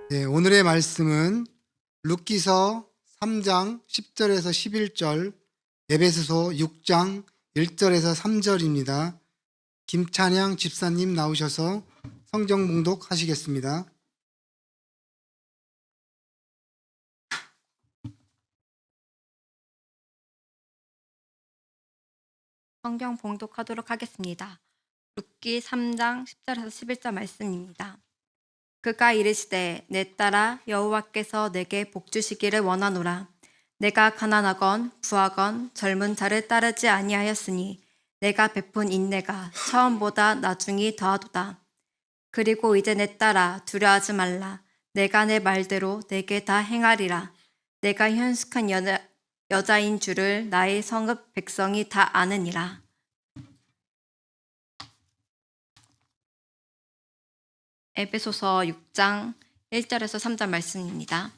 네, 오늘의 말씀은 룻기서 3장 10절에서 11절, 에베소서 6장 1절에서 3절입니다. 김찬양 집사님 나오셔서 성경 봉독하시겠습니다. 성경 봉독하도록 하겠습니다. 룻기 3장 10절에서 11절 말씀입니다. 그가 이르시되 내 딸아 여호와께서 내게 복 주시기를 원하노라. 내가 가난하건 부하건 젊은 자를 따르지 아니하였으니 내가 베푼 인내가 처음보다 나중이 더하도다. 그리고 이제 내 딸아 두려워하지 말라. 내가 내 말대로 내게 다 행하리라. 내가 현숙한 여자인 줄을 나의 성읍 백성이 다 아느니라. 에베소서 6장 1절에서 3절 말씀입니다.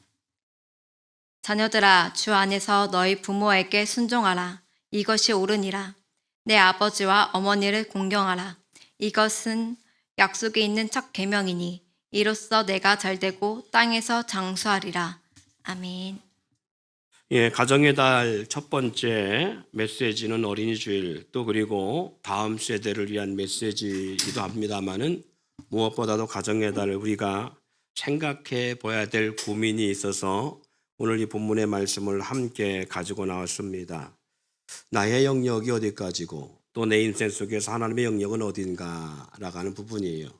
자녀들아 주 안에서 너희 부모에게 순종하라. 이것이 옳으니라. 내 아버지와 어머니를 공경하라. 이것은 약속이 있는 첫 계명이니 이로써 내가 잘되고 땅에서 장수하리라. 아멘. 예, 가정의 달 첫 번째 메시지는 어린이 주일, 또 그리고 다음 세대를 위한 메시지이기도 합니다만은 무엇보다도 가정의 달을 우리가 생각해 봐야 될 고민이 있어서 오늘 이 본문의 말씀을 함께 가지고 나왔습니다. 나의 영역이 어디까지고 또 내 인생 속에서 하나님의 영역은 어딘가라고 하는 부분이에요.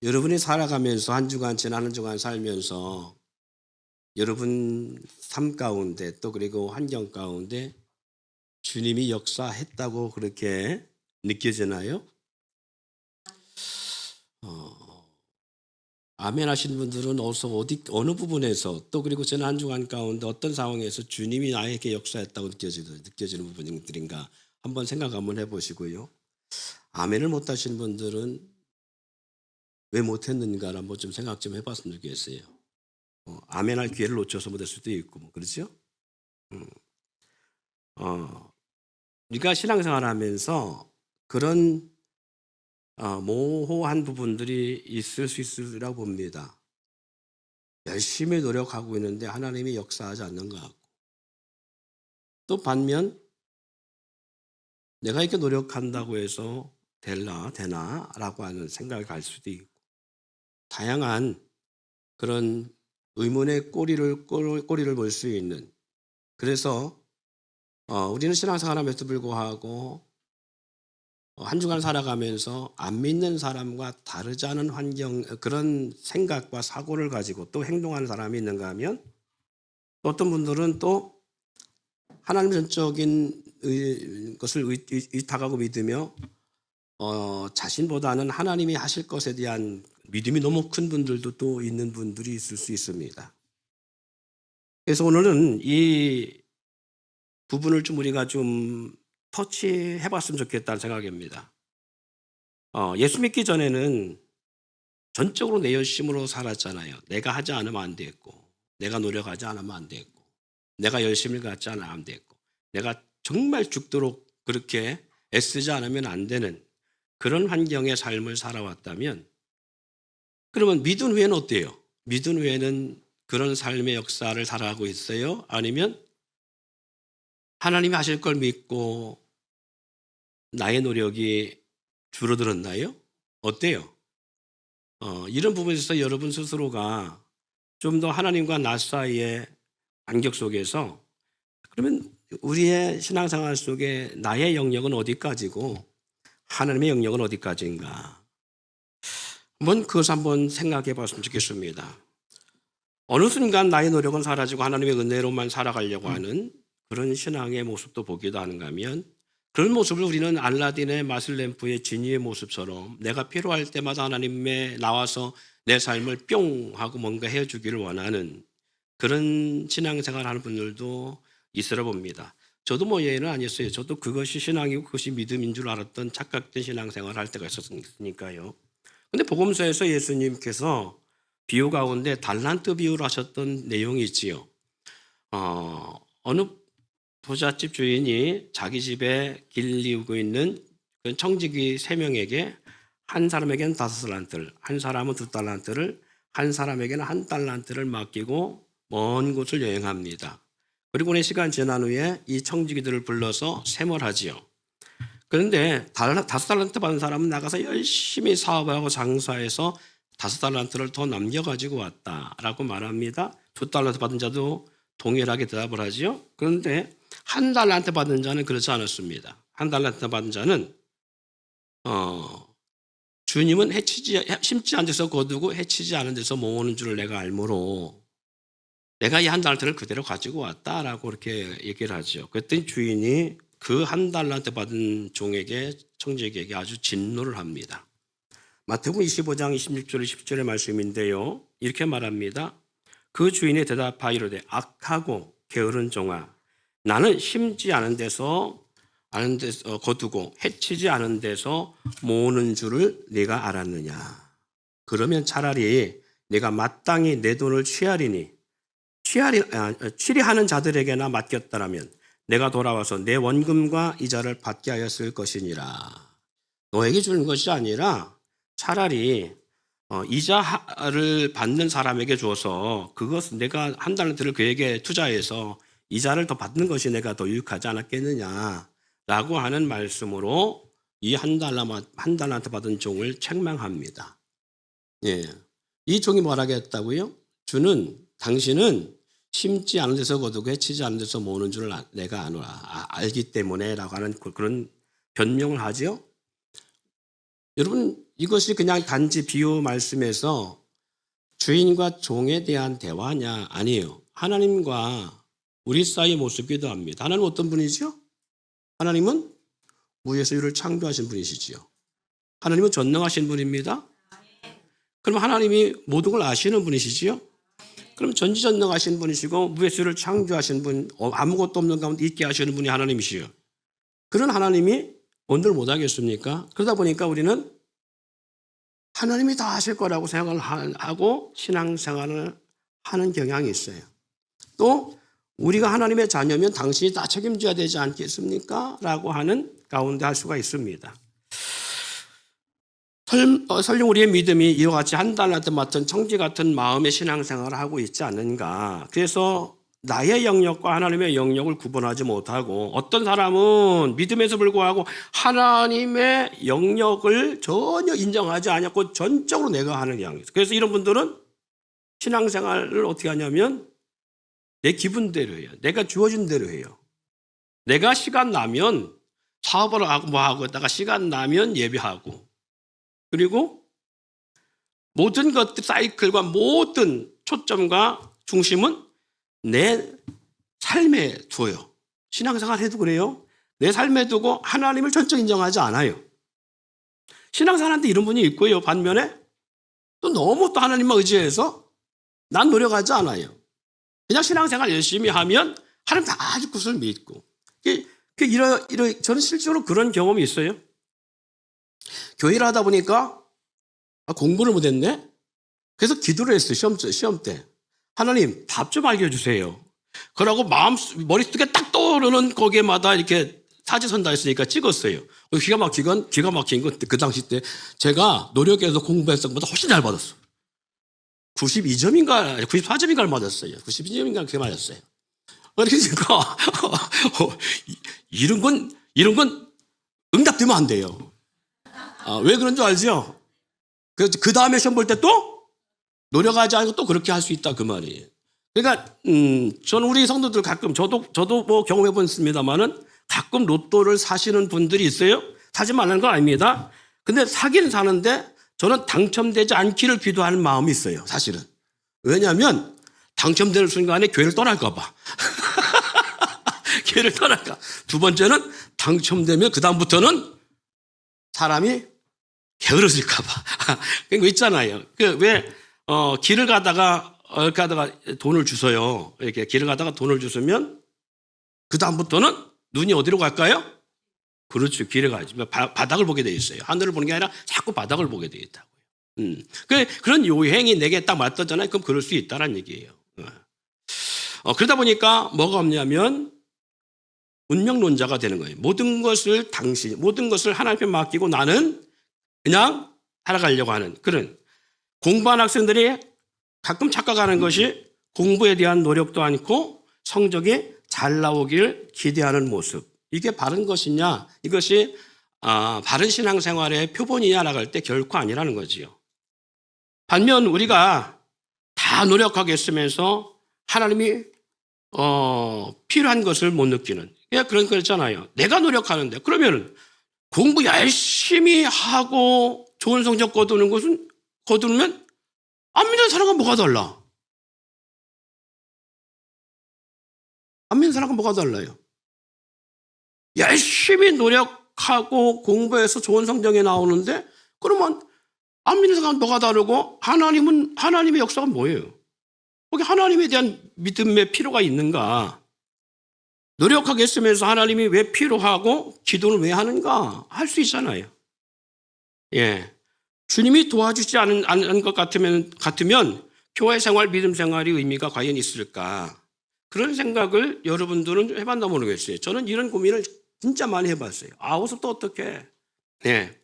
여러분이 살아가면서 한 주간 지난 한 주간 살면서 여러분 삶 가운데 또 그리고 환경 가운데 주님이 역사했다고 그렇게 느껴지나요? 아멘 하신 분들은 어느 부분에서 또 그리고 지난 한 주간 가운데 어떤 상황에서 주님이 나에게 역사했다고 느껴지는 부분들인가 한번 생각 한번 해보시고요. 아멘을 못 하신 분들은 왜 못했는가를 한번 좀 생각 좀 해봤으면 좋겠어요. 아멘할 기회를 놓쳐서 못할 수도 있고, 그렇죠? 우리가 신앙생활하면서 그런 모호한 부분들이 있을 수 있으리라고 봅니다. 열심히 노력하고 있는데 하나님이 역사하지 않는 것 같고, 또 반면 내가 이렇게 노력한다고 해서 되나라고 하는 생각이 갈 수도 있고, 다양한 그런 의문의 꼬리를 볼 수 있는, 그래서 우리는 신앙생활하면서 불구하고 한 주간 살아가면서 안 믿는 사람과 다르지 않은 환경, 그런 생각과 사고를 가지고 또 행동하는 사람이 있는가 하면, 또 어떤 분들은 또 하나님 전적인 것을 의탁하고 믿으며 자신보다는 하나님이 하실 것에 대한 믿음이 너무 큰 분들도 또 있는 분들이 있을 수 있습니다. 그래서 오늘은 이 부분을 좀 우리가 좀 터치해 봤으면 좋겠다는 생각입니다. 예수 믿기 전에는 전적으로 내 열심으로 살았잖아요. 내가 하지 않으면 안 됐고, 내가 노력하지 않으면 안 됐고, 내가 열심히 갖지 않으면 안 됐고, 내가 정말 죽도록 그렇게 애쓰지 않으면 안 되는 그런 환경의 삶을 살아왔다면, 그러면 믿은 후에는 어때요? 믿은 후에는 그런 삶의 역사를 살아가고 있어요? 아니면 하나님이 하실 걸 믿고 나의 노력이 줄어들었나요? 어때요? 이런 부분에서 여러분 스스로가 좀 더 하나님과 나 사이의 간격 속에서, 그러면 우리의 신앙생활 속에 나의 영역은 어디까지고 하나님의 영역은 어디까지인가? 그것을 한번 생각해 봤으면 좋겠습니다. 어느 순간 나의 노력은 사라지고 하나님의 은혜로만 살아가려고 하는 그런 신앙의 모습도 보기도 하는가 하면, 그런 모습을 우리는 알라딘의 마슬램프의 지니의 모습처럼 내가 필요할 때마다 하나님의 나와서 내 삶을 뿅 하고 뭔가 해주기를 원하는 그런 신앙생활 하는 분들도 있으라 봅니다. 저도 예는 아니었어요. 저도 그것이 신앙이고 그것이 믿음인 줄 알았던 착각된 신앙생활을 할 때가 있었으니까요. 근데 복음서에서 예수님께서 비유 가운데 달란트 비유를 하셨던 내용이 있지요. 어느 부잣집 주인이 자기 집에 길 이우고 있는 청지기 3명에게 한 사람에게는 5달란트를, 한 사람은 2달란트를, 한 사람에게는 1달란트를 맡기고 먼 곳을 여행합니다. 그리고 내 시간 지난 후에 이 청지기들을 불러서 세몰하지요. 그런데 5달란트 받은 사람은 나가서 열심히 사업하고 장사해서 5달란트를 더 남겨가지고 왔다라고 말합니다. 2달란트 받은 자도 동일하게 대답을 하지요. 그런데 1달란트 받은 자는 그렇지 않았습니다. 1달란트 받은 자는 주님은 심지 않은 데서 거두고 해치지 않은 데서 모으는 줄을 내가 알므로 내가 이 1달란트를 그대로 가지고 왔다라고 그렇게 얘기를 하죠. 그랬더니 주인이 그 1달란트 받은 종에게, 청지기에게 아주 진노를 합니다. 마태복음 25장 26절 20절의 말씀인데요. 이렇게 말합니다. 그 주인이 대답하이로되 악하고 게으른 종아, 나는 심지 않은 데서 거두고 해치지 않은 데서 모으는 줄을 네가 알았느냐. 그러면 차라리 네가 마땅히 내 돈을 취리하는 자들에게나 맡겼다라면 내가 돌아와서 내 원금과 이자를 받게 하였을 것이니라. 너에게 주는 것이 아니라 차라리 이자를 받는 사람에게 줘서 그것은 내가 1달란트를 그에게 투자해서 이자를 더 받는 것이 내가 더 유익하지 않았겠느냐라고 하는 말씀으로 이 1달란트 받은 종을 책망합니다. 예. 이 종이 뭐라고 했다고요? 당신은 심지 않은 데서 거두고 해치지 않은 데서 모으는 줄 내가 알기 때문에라고 하는 그런 변명을 하지요. 여러분, 이것이 그냥 단지 비유 말씀에서 주인과 종에 대한 대화냐? 아니에요. 하나님과 우리 사이의 모습이기도 합니다. 하나님은 어떤 분이죠? 하나님은 무에서 유를 창조하신 분이시지요. 하나님은 전능하신 분입니다. 그럼 하나님이 모든 걸 아시는 분이시지요. 그럼 전지전능하신 분이시고 무에서 유를 창조하신 분, 아무것도 없는 가운데 있게 하시는 분이 하나님이시요. 그런 하나님이 뭔들 못하겠습니까? 그러다 보니까 우리는 하나님이 다 하실 거라고 생각을 하고 신앙생활을 하는 경향이 있어요. 또 우리가 하나님의 자녀면 당신이 다 책임져야 되지 않겠습니까? 라고 하는 가운데 할 수가 있습니다. 설령 우리의 믿음이 이와 같이 1달란트 맡은 청지 같은 마음의 신앙생활을 하고 있지 않는가. 그래서 나의 영역과 하나님의 영역을 구분하지 못하고 어떤 사람은 믿음에서 불구하고 하나님의 영역을 전혀 인정하지 않았고 전적으로 내가 하는 경향이 있어요. 그래서 이런 분들은 신앙생활을 어떻게 하냐면 내 기분대로 해요. 내가 주어진 대로 해요. 내가 시간 나면 사업을 하고 뭐 하고 있다가 시간 나면 예배하고 그리고 모든 것들 사이클과 모든 초점과 중심은 내 삶에 두어요. 신앙생활 해도 그래요. 내 삶에 두고 하나님을 전적 인정하지 않아요. 신앙생활한테 이런 분이 있고요. 반면에 또 너무 또 하나님만 의지해서 난 노력하지 않아요. 그냥 신앙생활 열심히 하면 하나님 다 아주 그것을 믿고. 저는 실제로 그런 경험이 있어요. 교회를 하다 보니까 공부를 못했네. 그래서 기도를 했어요. 시험 때. 하나님 답 좀 알려주세요. 그러고 머릿속에 딱 떠오르는 거기에마다 이렇게 사지선다 했으니까 찍었어요. 기가 막힌 건 그 당시 때 제가 노력해서 공부했던 것보다 훨씬 잘 받았어. 92점인가 94점인가를 맞았어요. 92점인가 그렇게 맞았어요. 그러니까 이런 건 응답되면 안 돼요. 왜 그런 줄 알죠? 그 다음에 시험 볼 때 또 노력하지 않고 또 그렇게 할 수 있다 그 말이에요. 그러니까 저는 우리 성도들 가끔 저도 뭐 경험해 봤습니다만은 가끔 로또를 사시는 분들이 있어요. 사지 말라는 건 아닙니다. 근데 사기는 사는데 저는 당첨되지 않기를 기도하는 마음이 있어요. 사실은. 왜냐하면 당첨되는 순간에 교회를 떠날까 봐. 교회를 떠날까. 두 번째는 당첨되면 그 다음부터는 사람이 게으러질까 봐. 그거 있잖아요. 길을 가다가 돈을 주서요. 이렇게 길을 가다가 돈을 주시면 그 다음부터는 눈이 어디로 갈까요? 그렇죠. 길에 가지. 바닥을 보게 돼 있어요. 하늘을 보는 게 아니라 자꾸 바닥을 보게 돼 있다고요. 그런 요행이 내게 딱 맞았잖아요. 그럼 그럴 수 있다는 얘기예요. 그러다 보니까 뭐가 없냐면 운명론자가 되는 거예요. 모든 것을 하나님께 맡기고 나는 그냥 살아가려고 하는 그런 공부한 학생들이 가끔 착각하는 것이 공부에 대한 노력도 않고 성적이 잘 나오길 기대하는 모습. 이게 바른 것이냐, 이것이 바른 신앙생활의 표본이냐라고 할 때 결코 아니라는 거지요. 반면 우리가 다 노력하겠으면서 하나님이 필요한 것을 못 느끼는 그런 거 있잖아요. 내가 노력하는데 그러면 공부 열심히 하고 좋은 성적 거두면 안 믿는 사람과 뭐가 달라? 안 믿는 사람과 뭐가 달라요? 열심히 노력하고 공부해서 좋은 성적이 나오는데 그러면 안 믿는 사람은 뭐가 다르고 하나님의 역사가 뭐예요? 거기 하나님에 대한 믿음의 필요가 있는가? 노력하게 했으면서 하나님이 왜 필요하고 기도는 왜 하는가? 할 수 있잖아요. 예. 주님이 도와주지 않은 것 같으면 교회 생활, 믿음 생활이 의미가 과연 있을까? 그런 생각을 여러분들은 해봤나 모르겠어요. 저는 이런 고민을 진짜 많이 해봤어요. 어디서 또 어떻게? 예.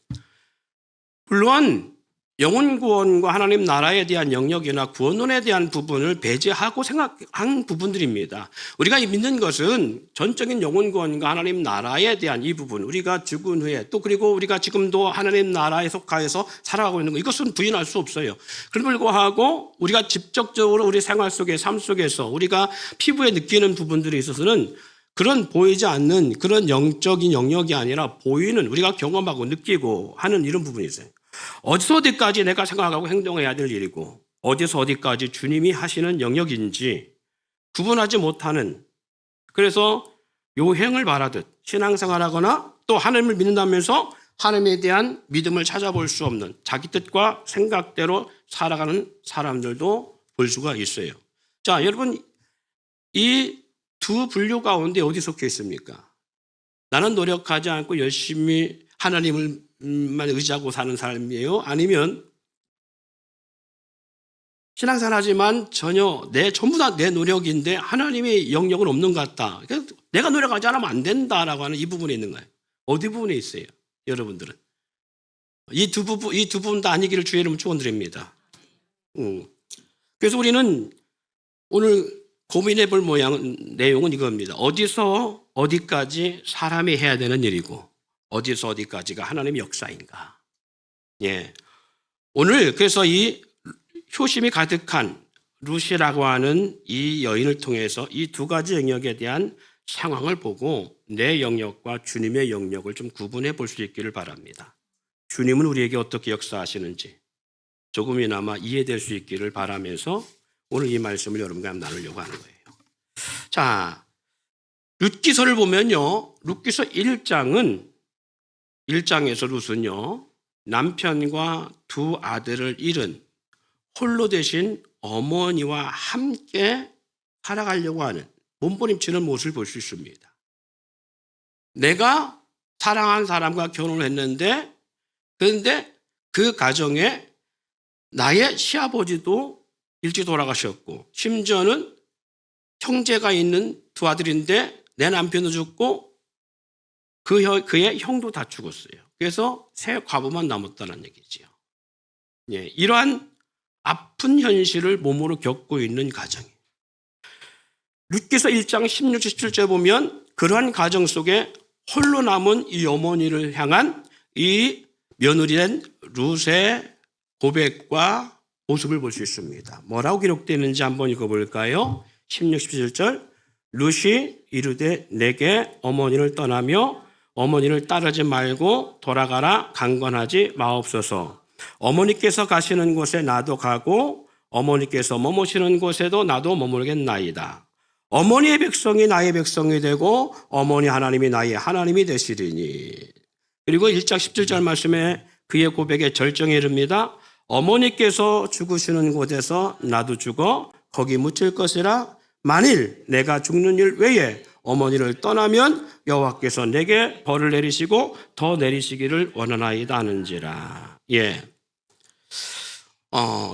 물론 영혼 구원과 하나님 나라에 대한 영역이나 구원론에 대한 부분을 배제하고 생각한 부분들입니다. 우리가 믿는 것은 전적인 영혼 구원과 하나님 나라에 대한 이 부분, 우리가 죽은 후에 또 그리고 우리가 지금도 하나님 나라에 속하여서 살아가고 있는 것, 이것은 부인할 수 없어요. 그럼에도 불구하고 우리가 직접적으로 우리 생활 속에, 삶 속에서 우리가 피부에 느끼는 부분들에 있어서는 그런 보이지 않는 그런 영적인 영역이 아니라 보이는, 우리가 경험하고 느끼고 하는 이런 부분이 있어요. 어디서 어디까지 내가 생각하고 행동해야 될 일이고 어디서 어디까지 주님이 하시는 영역인지 구분하지 못하는, 그래서 요행을 바라듯 신앙생활하거나 또 하나님을 믿는다면서 하나님에 대한 믿음을 찾아볼 수 없는 자기 뜻과 생각대로 살아가는 사람들도 볼 수가 있어요. 자, 여러분, 이 두 분류 가운데 어디 속해 있습니까? 나는 노력하지 않고 열심히 하나님을만 의지하고 사는 사람이에요? 아니면 신앙생활 하지만 전혀 전부 다 내 노력인데 하나님의 영역은 없는 것 같다. 내가 노력하지 않으면 안 된다라고 하는 이 부분에 있는 거예요. 어디 부분에 있어요? 여러분들은. 이 두 부분 다 아니기를 주의 이름으로 축원드립니다. 그래서 우리는 오늘 고민해 볼 내용은 이겁니다. 어디서 어디까지 사람이 해야 되는 일이고 어디서 어디까지가 하나님의 역사인가. 예. 오늘 그래서 이 효심이 가득한 루시라고 하는 이 여인을 통해서 이 두 가지 영역에 대한 상황을 보고 내 영역과 주님의 영역을 좀 구분해 볼 수 있기를 바랍니다. 주님은 우리에게 어떻게 역사하시는지 조금이나마 이해될 수 있기를 바라면서 오늘 이 말씀을 여러분과 함께 나누려고 하는 거예요. 자, 룻기서를 보면요. 룻기서 1장에서 룻은요. 남편과 두 아들을 잃은 홀로 되신 어머니와 함께 살아가려고 하는 몸부림치는 모습을 볼 수 있습니다. 내가 사랑한 사람과 결혼을 했는데 그런데 그 가정에 나의 시아버지도 일찍 돌아가셨고 심지어는 형제가 있는 두 아들인데 내 남편도 죽고 그의 형도 다 죽었어요. 그래서 세 과부만 남았다는 얘기지요. 예, 이러한 아픈 현실을 몸으로 겪고 있는 가정이에요. 룻기서 1장 16, 17절 보면 그러한 가정 속에 홀로 남은 이 어머니를 향한 이 며느리된 룻의 고백과 모습을 볼 수 있습니다. 뭐라고 기록되는지 한번 읽어볼까요? 16, 17절 룻이 이르되 내게 어머니를 떠나며 어머니를 따르지 말고 돌아가라 강권하지 마옵소서. 어머니께서 가시는 곳에 나도 가고 어머니께서 머무시는 곳에도 나도 머무르겠나이다. 어머니의 백성이 나의 백성이 되고 어머니 하나님이 나의 하나님이 되시리니. 그리고 1장 17절 말씀에 그의 고백의 절정에 이릅니다. 어머니께서 죽으시는 곳에서 나도 죽어 거기 묻힐 것이라. 만일 내가 죽는 일 외에 어머니를 떠나면 여호와께서 내게 벌을 내리시고 더 내리시기를 원하나이다 하는지라. 예.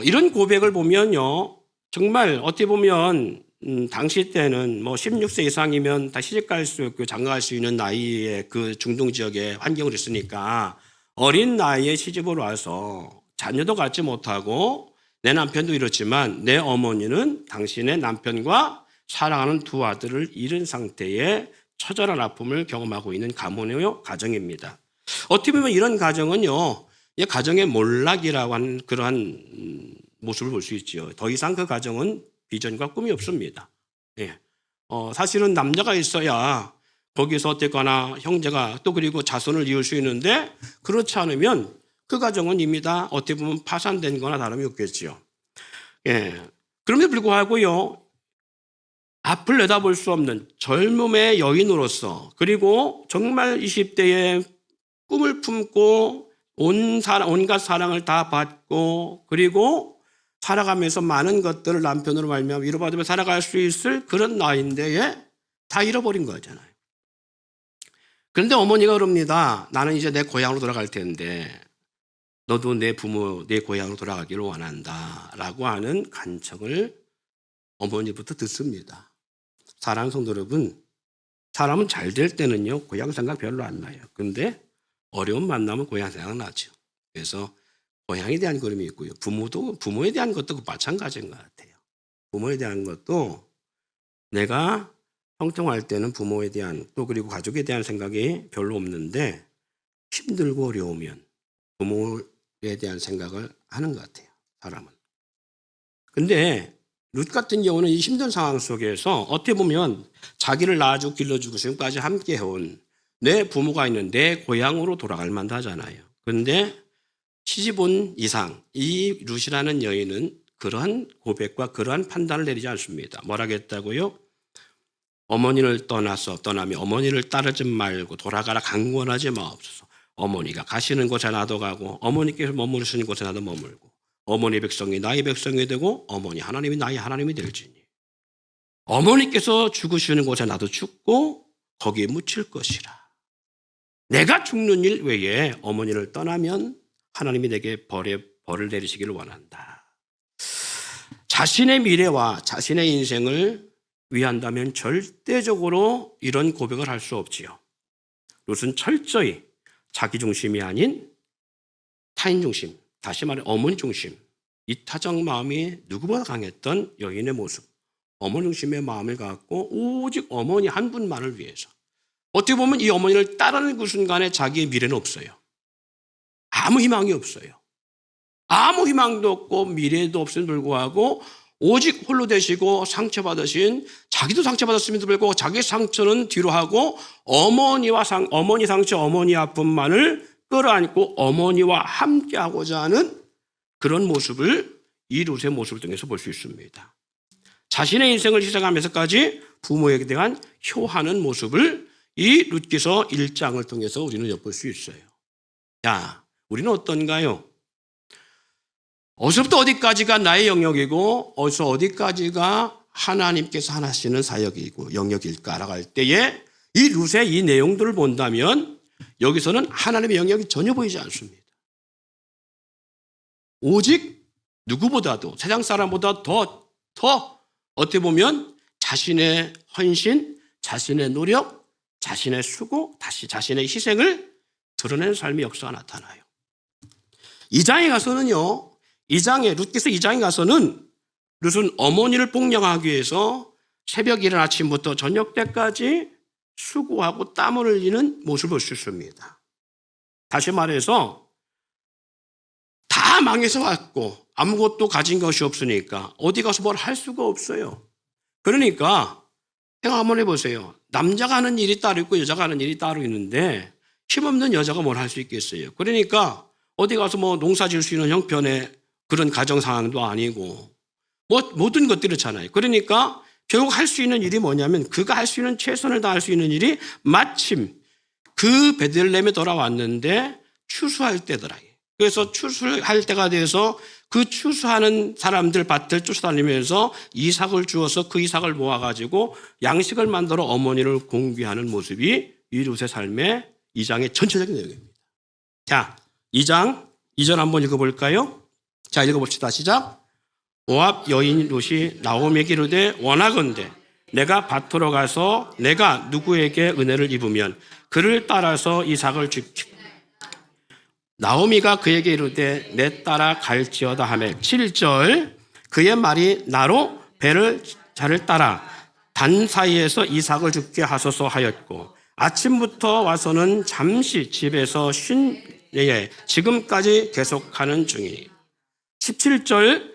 이런 고백을 보면요. 정말 어떻게 보면 당시 때는 뭐 16세 이상이면 다 시집갈 수 있고 장가갈 수 있는 나이의 그 중동 지역의 환경을 했으니까 어린 나이에 시집을 와서 자녀도 갖지 못하고 내 남편도 이렇지만 내 어머니는 당신의 남편과 사랑하는 두 아들을 잃은 상태에 처절한 아픔을 경험하고 있는 가정입니다. 어떻게 보면 이런 가정은요, 가정의 몰락이라고 하는 그러한 모습을 볼 수 있죠. 더 이상 그 가정은 비전과 꿈이 없습니다. 예. 사실은 남자가 있어야 거기서 어쨌거나 형제가 또 그리고 자손을 이을 수 있는데 그렇지 않으면 그 가정은 이미 다 어떻게 보면 파산된 거나 다름이 없겠지요. 예. 그럼에도 불구하고요, 앞을 내다볼 수 없는 젊음의 여인으로서 그리고 정말 20대에 꿈을 품고 온갖 사랑을 다 받고 그리고 살아가면서 많은 것들을 남편으로 말미암아 위로받으며 살아갈 수 있을 그런 나이인데 다 잃어버린 거잖아요. 그런데 어머니가 그럽니다. 나는 이제 내 고향으로 돌아갈 텐데 너도 내 고향으로 돌아가기를 원한다 라고 하는 간청을 어머니부터 듣습니다. 사랑하는 성도 여러분, 사람은 잘 될 때는요 고향 생각 별로 안 나요. 그런데 어려운 만나면 고향 생각 나죠. 그래서 고향에 대한 그림이 있고요. 부모에 대한 것도 마찬가지인 것 같아요. 부모에 대한 것도 내가 형통할 때는 부모에 대한 또 그리고 가족에 대한 생각이 별로 없는데 힘들고 어려우면 부모에 대한 생각을 하는 것 같아요. 사람은. 근데 룻 같은 경우는 이 힘든 상황 속에서 어떻게 보면 자기를 낳아주고 길러주고 지금까지 함께 해온 내 부모가 있는 내 고향으로 돌아갈 만도 하잖아요. 그런데 시집 온 이상 이 룻이라는 여인은 그러한 고백과 그러한 판단을 내리지 않습니다. 뭐라겠다고요? 어머니를 떠나며 어머니를 따르지 말고 돌아가라 강권하지 마옵소서. 어머니가 가시는 곳에 나도 가고 어머니께서 머무르시는 곳에 나도 머물고 어머니 백성이 나의 백성이 되고 어머니 하나님이 나의 하나님이 될지니 어머니께서 죽으시는 곳에 나도 죽고 거기에 묻힐 것이라. 내가 죽는 일 외에 어머니를 떠나면 하나님이 내게 벌을 내리시기를 원한다. 자신의 미래와 자신의 인생을 위한다면 절대적으로 이런 고백을 할 수 없지요. 룻은 철저히 자기 중심이 아닌 타인 중심, 다시 말해 어머니 중심, 이타적 마음이 누구보다 강했던 여인의 모습, 어머니 중심의 마음을 갖고 오직 어머니 한 분만을 위해서 어떻게 보면 이 어머니를 따르는 그 순간에 자기의 미래는 없어요. 아무 희망이 없어요. 아무 희망도 없고 미래도 없음에도 불구하고 오직 홀로 되시고 상처받으신 자기도 상처받았음에도 불구하고 자기 상처는 뒤로 하고 어머니 상처, 어머니 아픔만을 끌어안고 어머니와 함께하고자 하는 그런 모습을 이 룻의 모습을 통해서 볼 수 있습니다. 자신의 인생을 희생하면서까지 부모에게 대한 효하는 모습을 이 룻기서 1장을 통해서 우리는 엿볼 수 있어요. 야, 우리는 어떤가요? 어디서부터 어디까지가 나의 영역이고 어디서 어디까지가 하나님께서 하시는 사역이고 영역일까 알아갈 때에 이 룻의 이 내용들을 본다면 여기서는 하나님의 영역이 전혀 보이지 않습니다. 오직 누구보다도 세상 사람보다 더 어떻게 보면 자신의 헌신, 자신의 노력, 자신의 수고, 다시 자신의 희생을 드러내는 삶의 역사가 나타나요. 2장에 가서는요. 룻기서 2장에 가서는 룻은 어머니를 복양하기 위해서 새벽 이른 아침부터 저녁 때까지 수고하고 땀을 흘리는 모습을 볼 수 있습니다. 다시 말해서 다 망해서 왔고 아무것도 가진 것이 없으니까 어디 가서 뭘 할 수가 없어요. 그러니까 생각 한번 해보세요. 남자가 하는 일이 따로 있고 여자가 하는 일이 따로 있는데 힘없는 여자가 뭘 할 수 있겠어요. 그러니까 어디 가서 뭐 농사 지을 수 있는 형편의 그런 가정 상황도 아니고 모든 것들이 그렇잖아요. 그러니까 결국 할 수 있는 일이 뭐냐면 그가 할 수 있는 최선을 다할 수 있는 일이 마침 그 베들레헴에 돌아왔는데 추수할 때더라. 그래서 추수할 때가 돼서 그 추수하는 사람들 밭을 쫓아다니면서 이삭을 주어서 그 이삭을 모아가지고 양식을 만들어 어머니를 공귀하는 모습이 이 룻의 삶의 2장의 전체적인 내용입니다. 자, 2장 2절 한번 읽어볼까요? 자, 읽어봅시다. 시작. 모압 여인 룻이 나오미에게 이르되 원하건대 내가 밭으로 가서 내가 누구에게 은혜를 입으면 그를 따라서 이삭을 주기. 나오미가 그에게 이르되 내 딸아 갈지어다 하매 7절 그의 말이 나로 배를 자를 따라 단 사이에서 이삭을 죽게 하소서 하였고 아침부터 와서는 잠시 집에서 쉰 예에 지금까지 계속하는 중이니 17절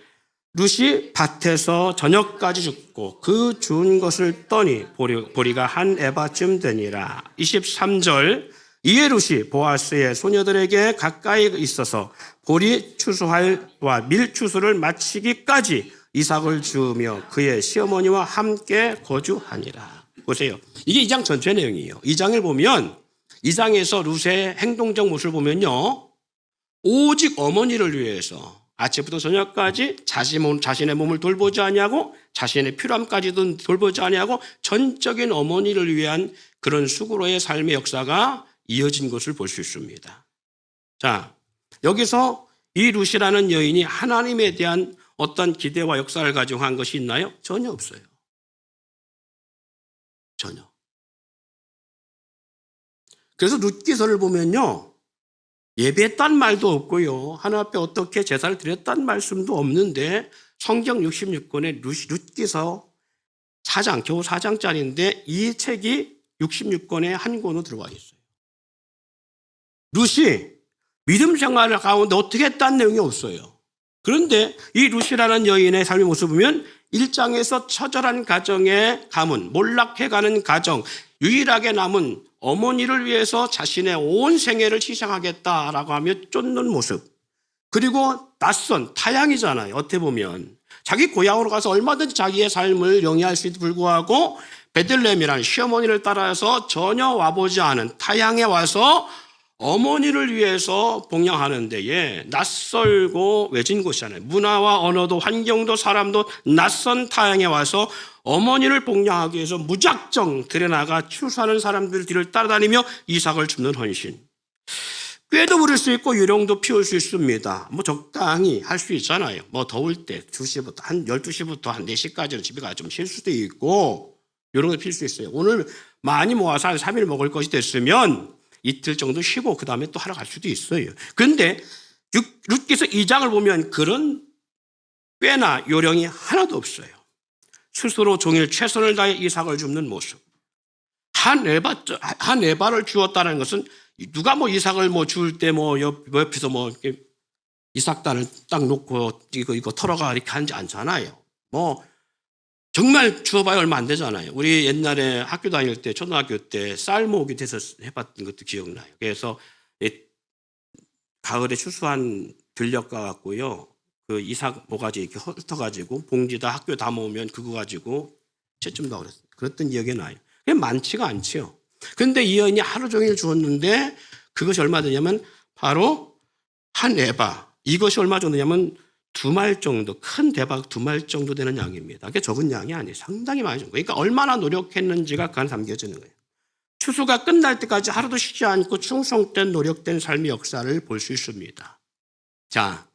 룻이 밭에서 저녁까지 죽고 그 주운 것을 떠니 보리가 한 에바쯤 되니라. 23절 이에 룻이 보아스의 소녀들에게 가까이 있어서 보리 추수와 밀 추수를 마치기까지 이삭을 주우며 그의 시어머니와 함께 거주하니라. 보세요. 이게 2장 전체 내용이에요. 2장을 보면 2장에서 룻의 행동적 모습을 보면요. 오직 어머니를 위해서 아침부터 저녁까지 자신의 몸을 돌보지 아니하고 자신의 필요함까지도 돌보지 아니하고 전적인 어머니를 위한 그런 수고로의 삶의 역사가 이어진 것을 볼 수 있습니다. 자, 여기서 이 룻이라는 여인이 하나님에 대한 어떤 기대와 역사를 가지고 한 것이 있나요? 전혀 없어요. 전혀. 그래서 룻기서를 보면요. 예배했단 말도 없고요. 하나님 앞에 어떻게 제사를 드렸단 말씀도 없는데 성경 66권에 룻기서 4장, 겨우 4장짜리인데 이 책이 66권에 한 권으로 들어와 있어요. 룻이 믿음 생활 가운데 어떻게 했다는 내용이 없어요. 그런데 이 룻이라는 여인의 삶의 모습을 보면 1장에서 처절한 가정의 가문, 몰락해가는 가정, 유일하게 남은 어머니를 위해서 자신의 온 생애를 희생하겠다라고 하며 쫓는 모습. 그리고 낯선 타향이잖아요. 어떻게 보면. 자기 고향으로 가서 얼마든지 자기의 삶을 영위할 수있도 불구하고 베들레헴이라는 시어머니를 따라서 전혀 와보지 않은 타향에 와서 어머니를 위해서 봉양하는 데에 낯설고 외진 곳이잖아요. 문화와 언어도 환경도 사람도 낯선 타향에 와서 어머니를 봉양하기 위해서 무작정 들여나가 추수하는 사람들 뒤를 따라다니며 이삭을 줍는 헌신. 꾀도 부릴 수 있고 유령도 피울 수 있습니다. 뭐 적당히 할 수 있잖아요. 뭐 더울 때 2시부터 한 12시부터 한 4시까지는 집에 가서 좀 쉴 수도 있고 이런 거 필 수 있어요. 오늘 많이 모아서 한 3일 먹을 것이 됐으면 이틀 정도 쉬고 그 다음에 또 하러 갈 수도 있어요. 그런데 룻기서 2장을 보면 그런 꾀나 요령이 하나도 없어요. 스스로 종일 최선을 다해 이삭을 줍는 모습. 한 에바를 주었다는 것은 누가 뭐 이삭을 뭐 줄 때 뭐 옆에서 뭐 이삭단을 딱 놓고 이거 털어가 이렇게 하지 않잖아요. 뭐 정말 주어봐야 얼마 안 되잖아요. 우리 옛날에 학교 다닐 때 초등학교 때 쌀 모으기 돼서 해봤던 것도 기억나요. 그래서 가을에 추수한 들녘가 갖고요. 그 이삭 모가지 이렇게 훑어가지고 봉지다 학교 다 모으면 그거 가지고 채점다 그랬어요. 그랬던 기억이 나요. 그게 많지가 않지요. 그런데 이 여인이 하루 종일 주었는데 그것이 얼마 되냐면 바로 한 에바. 이것이 얼마 정도냐면 2말 정도, 큰 대박 2말 정도 되는 양입니다. 그게 적은 양이 아니에요. 상당히 많이 준 거예요. 그러니까 얼마나 노력했는지가 그 안에 담겨지는 거예요. 추수가 끝날 때까지 하루도 쉬지 않고 충성된 노력된 삶의 역사를 볼 수 있습니다. 자,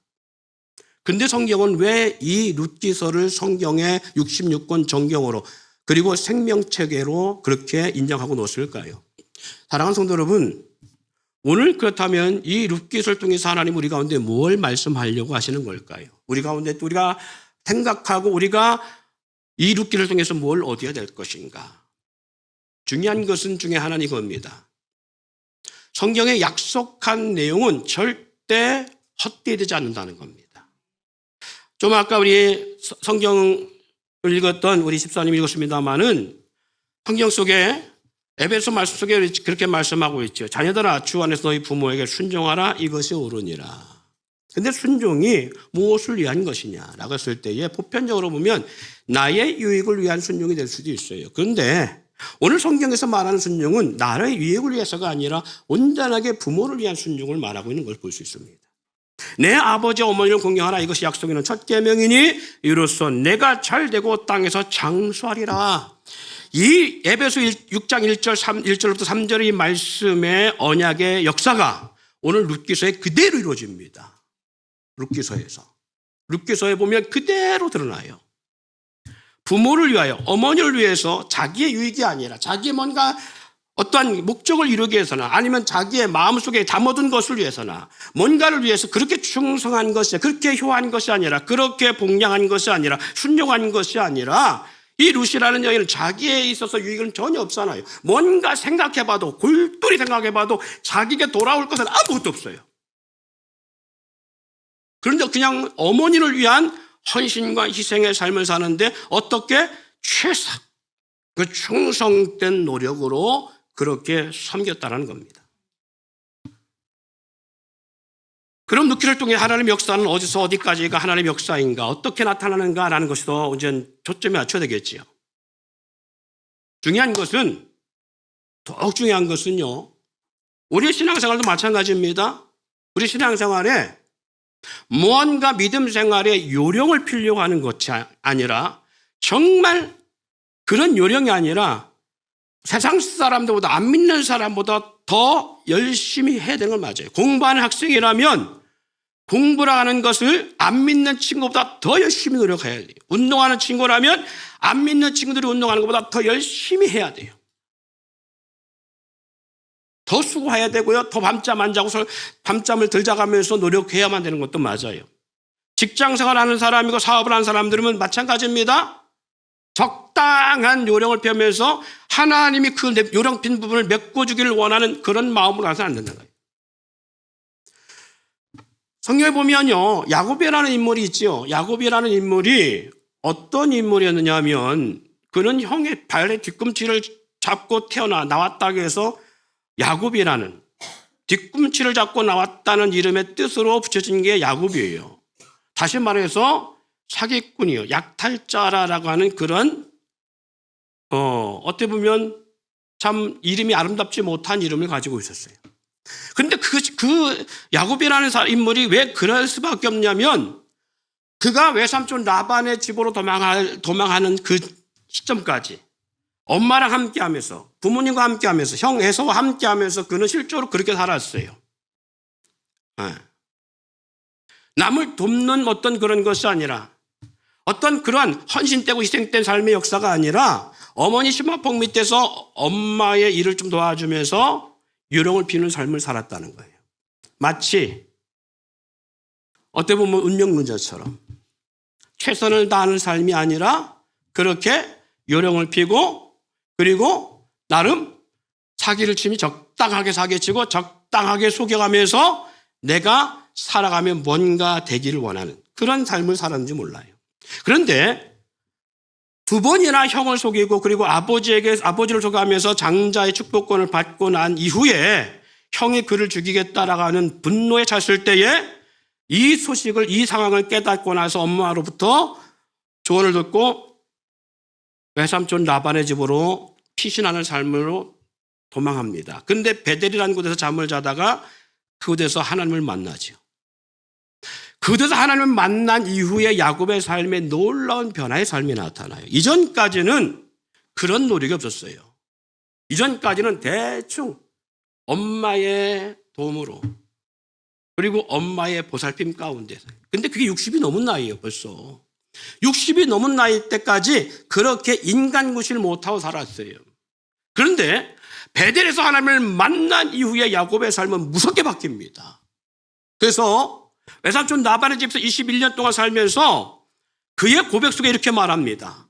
근데 성경은 왜 이 룻기서를 성경의 66권 정경으로 그리고 생명체계로 그렇게 인정하고 놓았을까요? 사랑하는 성도 여러분, 오늘 그렇다면 이 룻기서를 통해서 하나님 우리 가운데 뭘 말씀하려고 하시는 걸까요? 우리 가운데 또 우리가 생각하고 우리가 이 룻기를 통해서 뭘 얻어야 될 것인가? 중요한 것은 중에 하나는 이겁니다. 성경에 약속한 내용은 절대 헛되지 않는다는 겁니다. 좀 아까 우리 성경을 읽었던 우리 집사님 읽었습니다마는 성경 속에 에베소 말씀 속에 그렇게 말씀하고 있죠. 자녀들아 주 안에서 너희 부모에게 순종하라 이것이 옳으니라. 근데 순종이 무엇을 위한 것이냐라고 했을 때에 보편적으로 보면 나의 유익을 위한 순종이 될 수도 있어요. 그런데 오늘 성경에서 말하는 순종은 나의 유익을 위해서가 아니라 온전하게 부모를 위한 순종을 말하고 있는 걸 볼 수 있습니다. 내 아버지 어머니를 공경하라 이것이 약속에 있는 첫 계명이니 이로써 내가 잘되고 땅에서 장수하리라. 이 에베소 6장 1절부터 3절의 말씀의 언약의 역사가 오늘 룻기서에 그대로 이루어집니다. 룻기서에 보면 그대로 드러나요. 부모를 위하여 어머니를 위해서 자기의 유익이 아니라 자기의 뭔가 어떠한 목적을 이루기 위해서나 아니면 자기의 마음속에 담아둔 것을 위해서나 뭔가를 위해서 그렇게 충성한 것이, 그렇게 효한 것이 아니라, 그렇게 복량한 것이 아니라, 순종한 것이 아니라, 이 룻이라는 여인은 자기에 있어서 유익은 전혀 없잖아요. 뭔가 생각해봐도, 골똘히 생각해봐도 자기에게 돌아올 것은 아무것도 없어요. 그런데 그냥 어머니를 위한 헌신과 희생의 삶을 사는데 어떻게 최소 그 충성된 노력으로 그렇게 섬겼다는 겁니다. 그럼 룻기를 통해 하나님의 역사는 어디서 어디까지가 하나님의 역사인가, 어떻게 나타나는가라는 것이 더 이제 초점에 맞춰야 되겠지요. 중요한 것은, 더욱 중요한 것은요, 우리 신앙생활도 마찬가지입니다. 우리 신앙생활에 무언가 믿음 생활에 요령을 필요로 하는 것이 아니라, 정말 그런 요령이 아니라 세상 사람들보다, 안 믿는 사람보다 더 열심히 해야 되는 건 맞아요. 공부하는 학생이라면 공부를 하는 것을 안 믿는 친구보다 더 열심히 노력해야 돼요. 운동하는 친구라면 안 믿는 친구들이 운동하는 것보다 더 열심히 해야 돼요. 더 수고해야 되고요. 더 밤잠 안 자고 밤잠을 덜 자가면서 노력해야만 되는 것도 맞아요. 직장생활 하는 사람이고 사업을 하는 사람들은 마찬가지입니다. 적당한 요령을 펴면서 하나님이 그 요령 핀 부분을 메꿔주기를 원하는 그런 마음으로 가서는 안 된다는 거예요. 성경에 보면요, 야곱이라는 인물이 있죠. 야곱이라는 인물이 어떤 인물이었느냐 하면, 그는 형의 발의 뒤꿈치를 잡고 나왔다고 해서 야곱이라는, 뒤꿈치를 잡고 나왔다는 이름의 뜻으로 붙여진 게 야곱이에요. 다시 말해서 사기꾼이요, 약탈자라고 하는 그런 어떻게 보면 참 이름이 아름답지 못한 이름을 가지고 있었어요. 그런데 그 야곱이라는 인물이 왜 그럴 수밖에 없냐면, 그가 외삼촌 라반의 집으로 도망하는 그 시점까지 엄마랑 함께하면서, 부모님과 함께하면서, 형 에서와 함께하면서 그는 실제로 그렇게 살았어요. 네. 남을 돕는 어떤 그런 것이 아니라, 어떤 그러한 헌신되고 희생된 삶의 역사가 아니라, 어머니 심화폭 밑에서 엄마의 일을 좀 도와주면서 요령을 피우는 삶을 살았다는 거예요. 마치 어떻게 보면 운명론자처럼 최선을 다하는 삶이 아니라, 그렇게 요령을 피고, 그리고 나름 사기를 치면 적당하게 사기치고 적당하게 속여가면서 내가 살아가면 뭔가 되기를 원하는 그런 삶을 살았는지 몰라요. 그런데 두 번이나 형을 속이고, 그리고 아버지를 속여가면서 장자의 축복권을 받고 난 이후에 형이 그를 죽이겠다라고 하는 분노에 찼을 때에 이 소식을, 이 상황을 깨닫고 나서 엄마로부터 조언을 듣고 외삼촌 라반의 집으로 피신하는 삶으로 도망합니다. 그런데 베델이라는 곳에서 잠을 자다가 그곳에서 하나님을 만나죠. 그곳에서 하나님을 만난 이후에 야곱의 삶에 놀라운 변화의 삶이 나타나요. 이전까지는 그런 노력이 없었어요. 이전까지는 대충 엄마의 도움으로, 그리고 엄마의 보살핌 가운데서. 근데 그게 60이 넘은 나이예요, 벌써. 60이 넘은 나이 때까지 그렇게 인간구실 못하고 살았어요. 그런데 베델에서 하나님을 만난 이후에 야곱의 삶은 무섭게 바뀝니다. 그래서 외삼촌 라반의 집에서 21년 동안 살면서 그의 고백 속에 이렇게 말합니다.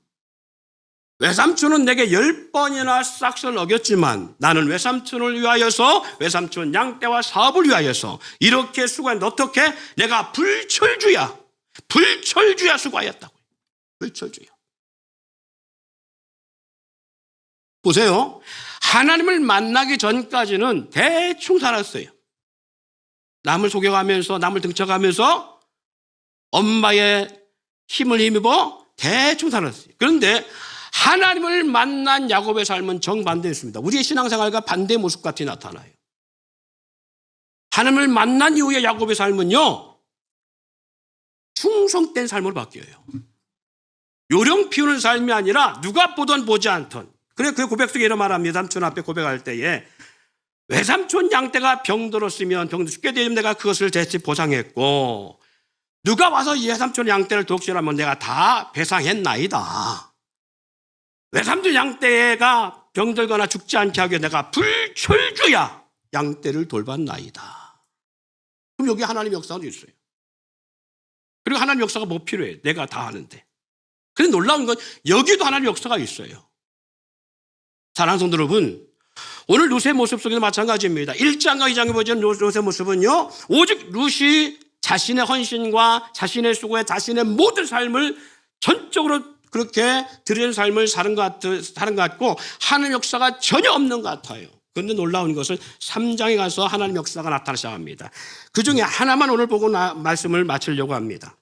외삼촌은 내게 10번이나 싹을 어겼지만 나는 외삼촌을 위하여서, 외삼촌 양떼와 사업을 위하여서 이렇게 수고했는데 어떻게 내가 불철주야 수고하였다고요. 불철주야. 보세요. 하나님을 만나기 전까지는 대충 살았어요. 남을 속여가면서, 남을 등쳐가면서 엄마의 힘을 힘입어 대충 살았어요. 그런데 하나님을 만난 야곱의 삶은 정반대였습니다. 우리의 신앙생활과 반대의 모습 같이 나타나요. 하나님을 만난 이후에 야곱의 삶은요, 충성된 삶으로 바뀌어요. 요령 피우는 삶이 아니라 누가 보던 보지 않던. 그래, 그 고백 속에 이런 말합니다. 삼촌 앞에 고백할 때에 외삼촌 양떼가 병들었으면 병 죽게 되면 내가 그것을 대체 보상했고, 누가 와서 외삼촌 양떼를 독실하면 내가 다 배상했나이다. 외삼촌 양떼가 병들거나 죽지 않게 하기 위해 내가 불철주야 양떼를 돌봤나이다. 그럼 여기 하나님의 역사가 있어요. 그리고 하나님의 역사가 뭐 필요해? 내가 다 하는데. 근데 놀라운 건 여기도 하나님의 역사가 있어요. 사랑하는 성도 여러분, 오늘 룻의 모습 속에도 마찬가지입니다. 1장과 2장에 보여준 룻의 모습은요, 오직 룻이 자신의 헌신과 자신의 수고에 자신의 모든 삶을 전적으로 그렇게 드리는 삶을 사는 것 같고 하나님 역사가 전혀 없는 것 같아요. 그런데 놀라운 것은 3장에 가서 하나님 역사가 나타나기 시작합니다. 그 중에 하나만 오늘 보고 말씀을 마치려고 합니다.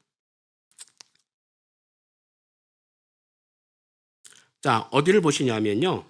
자, 어디를 보시냐면요.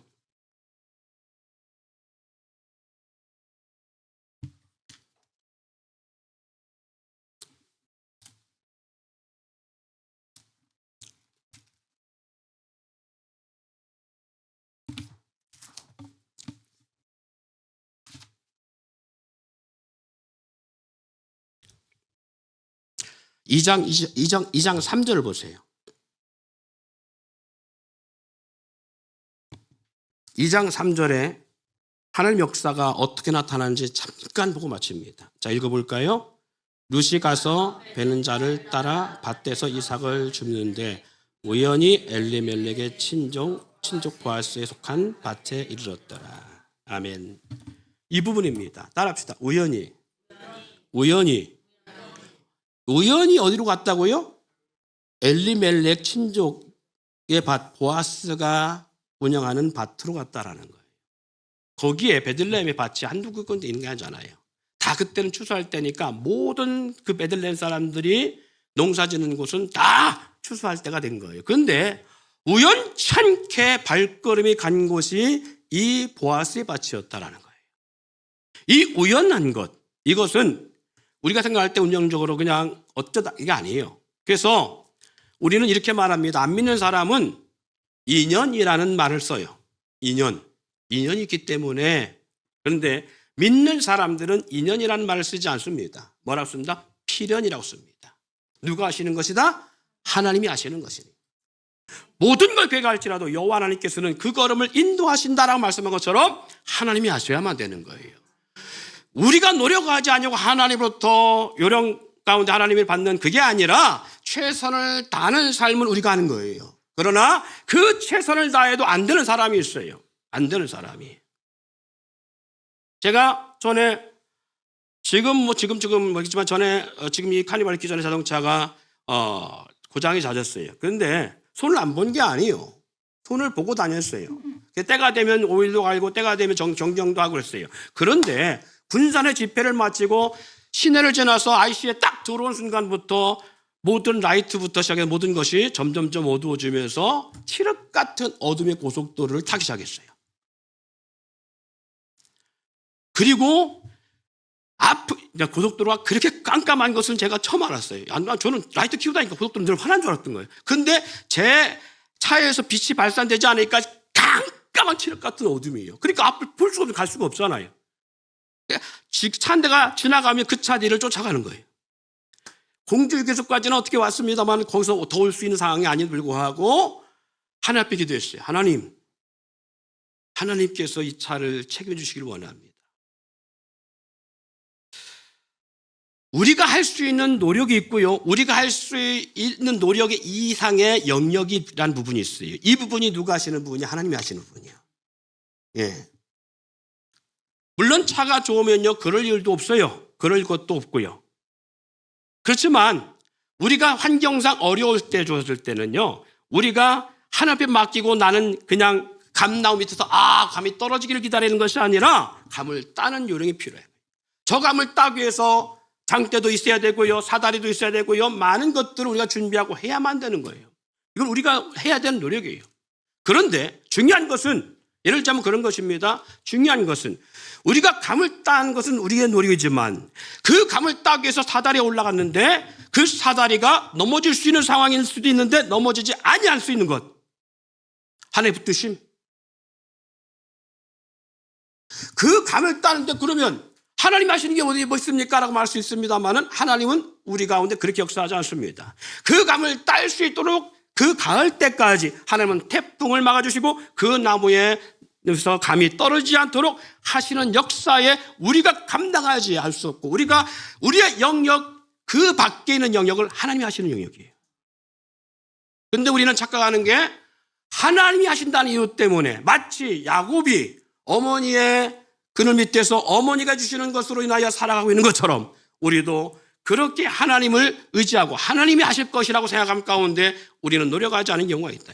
이 장 3절을 보세요. 2장 3절에 하나님 역사가 어떻게 나타나는지 잠깐 보고 마칩니다. 자, 읽어볼까요? 룻이 가서 베는 자를 따라 밭에서 이삭을 줍는데 우연히 엘리멜렉의 친족 보아스에 속한 밭에 이르렀더라. 아멘. 이 부분입니다. 따라합시다. 우연히 어디로 갔다고요? 엘리멜렉 친족의 밭, 보아스가 운영하는 밭으로 갔다라는 거예요. 거기에 베들레헴의 밭이 한두 군데 있는 게 아니잖아요. 다 그때는 추수할 때니까 모든 그 베들레헴 사람들이 농사 짓는 곳은 다 추수할 때가 된 거예요. 그런데 우연찮게 발걸음이 간 곳이 이 보아스의 밭이었다라는 거예요. 이 우연한 것, 이것은 우리가 생각할 때 운영적으로 그냥 어쩌다 이게 아니에요. 그래서 우리는 이렇게 말합니다. 안 믿는 사람은 인연이라는 말을 써요. 인연이 있기 때문에. 그런데 믿는 사람들은 인연이라는 말을 쓰지 않습니다. 뭐라고 씁니다? 필연이라고 씁니다. 누가 하시는 것이다? 하나님이 하시는 것이니. 모든 걸 괴가할지라도 여호와 하나님께서는 그 걸음을 인도하신다라고 말씀한 것처럼 하나님이 하셔야만 되는 거예요. 우리가 노력하지 않냐고 하나님으로부터 요령 가운데 하나님을 받는 그게 아니라 최선을 다하는 삶을 우리가 하는 거예요. 그러나 그 최선을 다해도 안 되는 사람이 있어요. 안 되는 사람이. 제가 전에 지금 뭐겠지만 전에 지금 이 카니발 있기 전에 자동차가 고장이 잦았어요. 그런데 손을 안 본 게 아니에요. 손을 보고 다녔어요. 때가 되면 오일도 갈고 때가 되면 정정도 하고 그랬어요. 그런데 군산의 집회를 마치고 시내를 지나서 IC에 딱 들어온 순간부터 모든 라이트부터 시작해서 모든 것이 점점점 어두워지면서 칠흑 같은 어둠의 고속도로를 타기 시작했어요. 그리고 고속도로가 그렇게 깜깜한 것은 제가 처음 알았어요. 저는 라이트 키우고 다니까 고속도로 늘 환한 줄 알았던 거예요. 근데 제 차에서 빛이 발산되지 않으니까 깜깜한 칠흑 같은 어둠이에요. 그러니까 앞을 볼 수가 없으면 갈 수가 없잖아요. 차 한 대가 지나가면 그 차 뒤를 쫓아가는 거예요. 공주유계소까지는 어떻게 왔습니다만 거기서 더 올 수 있는 상황이 아닌 불구하고 하나님 앞에 기도했어요. 하나님께서 이 차를 책임져 주시길 원합니다. 우리가 할 수 있는 노력이 있고요. 우리가 할 수 있는 노력의 이상의 영역이라는 부분이 있어요. 이 부분이 누가 하시는 부분이 하나님이 하시는 부분이에요. 예. 물론 차가 좋으면요, 그럴 일도 없어요. 그럴 것도 없고요. 그렇지만 우리가 환경상 어려울 때 줬을 때는요, 우리가 하나님 앞에 맡기고 나는 그냥 감나무 밑에서 감이 떨어지기를 기다리는 것이 아니라 감을 따는 요령이 필요해요. 저 감을 따기 위해서 장대도 있어야 되고요, 사다리도 있어야 되고요, 많은 것들을 우리가 준비하고 해야만 되는 거예요. 이건 우리가 해야 되는 노력이에요. 그런데 중요한 것은, 예를 들자면 그런 것입니다. 중요한 것은 우리가 감을 따는 것은 우리의 노력이지만 그 감을 따기 위해서 사다리에 올라갔는데 그 사다리가 넘어질 수 있는 상황일 수도 있는데 넘어지지 아니할 수 있는 것, 하나의 붙드심. 그 감을 따는데 그러면 하나님 하시는 게 어디 뭐 있습니까? 라고 말할 수 있습니다만 하나님은 우리 가운데 그렇게 역사하지 않습니다. 그 감을 딸 수 있도록 그 가을 때까지 하나님은 태풍을 막아주시고 그 나무에 그래서 감히 떨어지지 않도록 하시는 역사에 우리가 감당하지 할 수 없고 우리의 영역 그 밖에 있는 영역을 하나님이 하시는 영역이에요. 그런데 우리는 착각하는 게 하나님이 하신다는 이유 때문에 마치 야곱이 어머니의 그늘 밑에서 어머니가 주시는 것으로 인하여 살아가고 있는 것처럼 우리도 그렇게 하나님을 의지하고 하나님이 하실 것이라고 생각함 가운데 우리는 노력하지 않은 경우가 있다.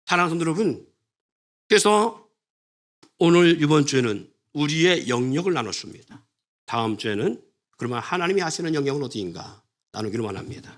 사랑하는 성도 여러분, 그래서 오늘 이번 주에는 우리의 영역을 나눴습니다. 다음 주에는 그러면 하나님이 하시는 영역은 어디인가 나누기로 원합니다.